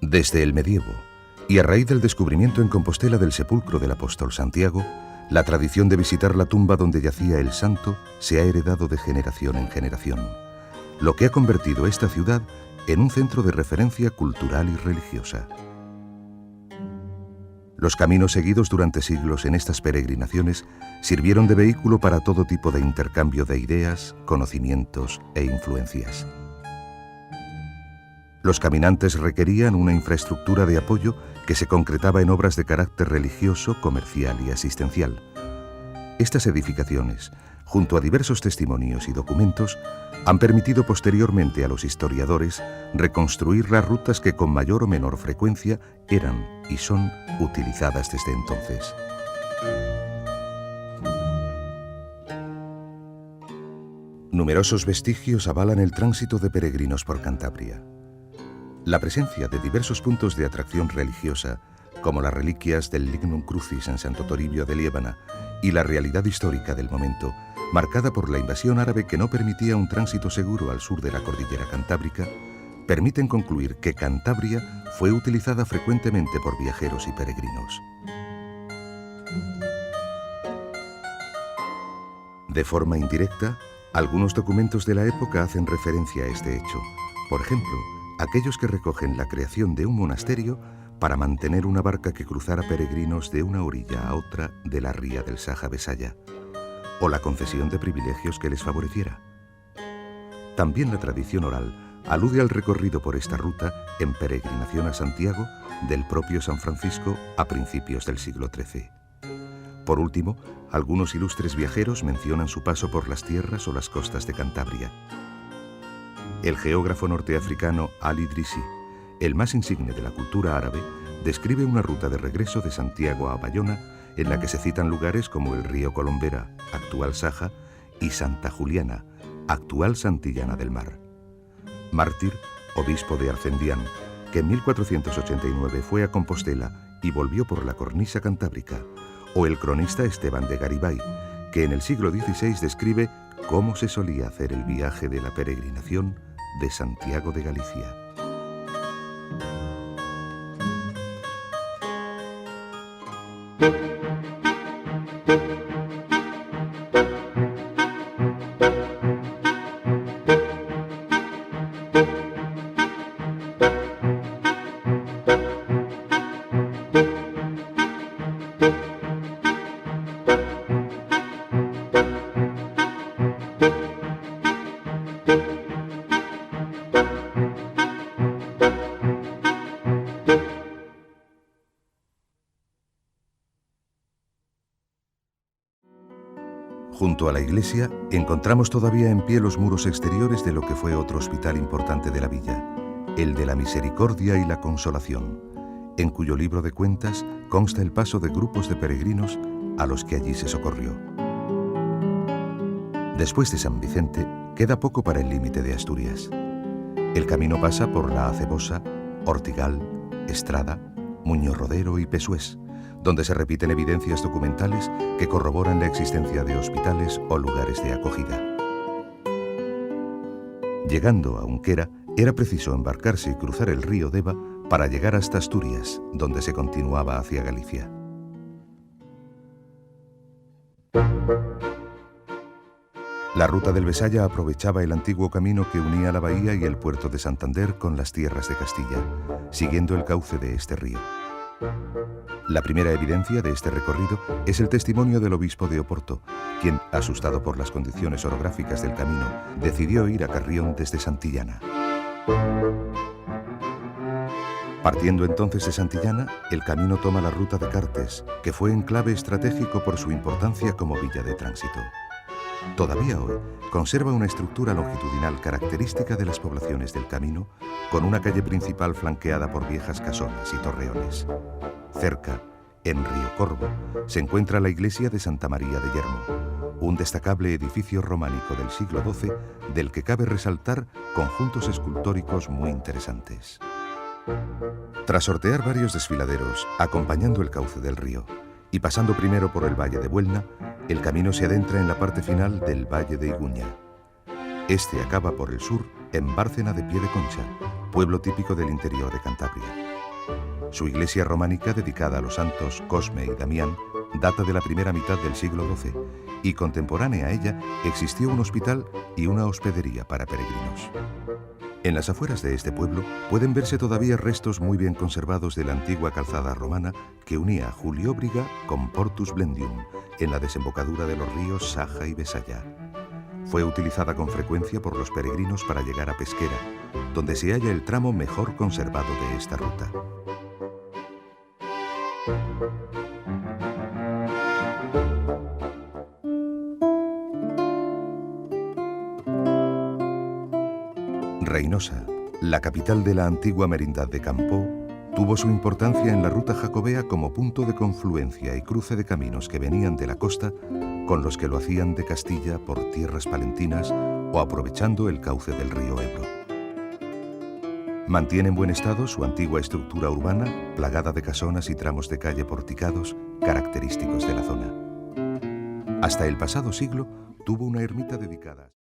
Desde el medievo, y a raíz del descubrimiento en Compostela del sepulcro del apóstol Santiago, la tradición de visitar la tumba donde yacía el santo se ha heredado de generación en generación, lo que ha convertido esta ciudad en un centro de referencia cultural y religiosa. Los caminos seguidos durante siglos en estas peregrinaciones sirvieron de vehículo para todo tipo de intercambio de ideas, conocimientos e influencias. Los caminantes requerían una infraestructura de apoyo que se concretaba en obras de carácter religioso, comercial y asistencial. Estas edificaciones, junto a diversos testimonios y documentos, han permitido posteriormente a los historiadores reconstruir las rutas que con mayor o menor frecuencia eran y son utilizadas desde entonces. Numerosos vestigios avalan el tránsito de peregrinos por Cantabria. La presencia de diversos puntos de atracción religiosa, como las reliquias del Lignum Crucis en Santo Toribio de Liébana y la realidad histórica del momento, marcada por la invasión árabe que no permitía un tránsito seguro al sur de la cordillera cantábrica, permiten concluir que Cantabria fue utilizada frecuentemente por viajeros y peregrinos. De forma indirecta, algunos documentos de la época hacen referencia a este hecho. Por ejemplo, aquellos que recogen la creación de un monasterio para mantener una barca que cruzara peregrinos de una orilla a otra de la ría del Saja-Besaya, o la concesión de privilegios que les favoreciera. También la tradición oral alude al recorrido por esta ruta en peregrinación a Santiago del propio San Francisco a principios del siglo XIII. Por último, algunos ilustres viajeros mencionan su paso por las tierras o las costas de Cantabria. El geógrafo norteafricano Al-Idrisi, el más insigne de la cultura árabe, describe una ruta de regreso de Santiago a Bayona en la que se citan lugares como el río Colombera, actual Saja, y Santa Juliana, actual Santillana del Mar. Mártir, obispo de Arcendián, que en 1489 fue a Compostela y volvió por la cornisa cantábrica, o el cronista Esteban de Garibay, que en el siglo XVI describe cómo se solía hacer el viaje de la peregrinación de Santiago de Galicia. Junto a la iglesia encontramos todavía en pie los muros exteriores de lo que fue otro hospital importante de la villa, el de la Misericordia y la Consolación, en cuyo libro de cuentas consta el paso de grupos de peregrinos a los que allí se socorrió. Después de San Vicente queda poco para el límite de Asturias. El camino pasa por La Acebosa, Ortigal, Estrada, Muñoz-Rodero y Pesués, donde se repiten evidencias documentales que corroboran la existencia de hospitales o lugares de acogida. Llegando a Unquera, era preciso embarcarse y cruzar el río Deva para llegar hasta Asturias, donde se continuaba hacia Galicia. La ruta del Besaya aprovechaba el antiguo camino que unía la bahía y el puerto de Santander con las tierras de Castilla, siguiendo el cauce de este río. La primera evidencia de este recorrido es el testimonio del obispo de Oporto, quien, asustado por las condiciones orográficas del camino, decidió ir a Carrión desde Santillana. Partiendo entonces de Santillana, el camino toma la ruta de Cartes, que fue enclave estratégico por su importancia como villa de tránsito. Todavía hoy conserva una estructura longitudinal característica de las poblaciones del camino, con una calle principal flanqueada por viejas casonas y torreones. Cerca, en Río Corvo, se encuentra la iglesia de Santa María de Yermo, un destacable edificio románico del siglo XII del que cabe resaltar conjuntos escultóricos muy interesantes. Tras sortear varios desfiladeros, acompañando el cauce del río, y pasando primero por el Valle de Buelna, el camino se adentra en la parte final del Valle de Iguña. Este acaba por el sur en Bárcena de Piedeconcha, pueblo típico del interior de Cantabria. Su iglesia románica, dedicada a los santos Cosme y Damián, data de la primera mitad del siglo XII y contemporánea a ella existió un hospital y una hospedería para peregrinos. En las afueras de este pueblo pueden verse todavía restos muy bien conservados de la antigua calzada romana que unía Julióbriga con Portus Blendium en la desembocadura de los ríos Saja y Besaya. Fue utilizada con frecuencia por los peregrinos para llegar a Pesquera, donde se halla el tramo mejor conservado de esta ruta. Reinosa, la capital de la antigua Merindad de Campoo, tuvo su importancia en la ruta jacobea como punto de confluencia y cruce de caminos que venían de la costa con los que lo hacían de Castilla por tierras palentinas o aprovechando el cauce del río Ebro. Mantiene en buen estado su antigua estructura urbana, plagada de casonas y tramos de calle porticados característicos de la zona. Hasta el pasado siglo tuvo una ermita dedicada.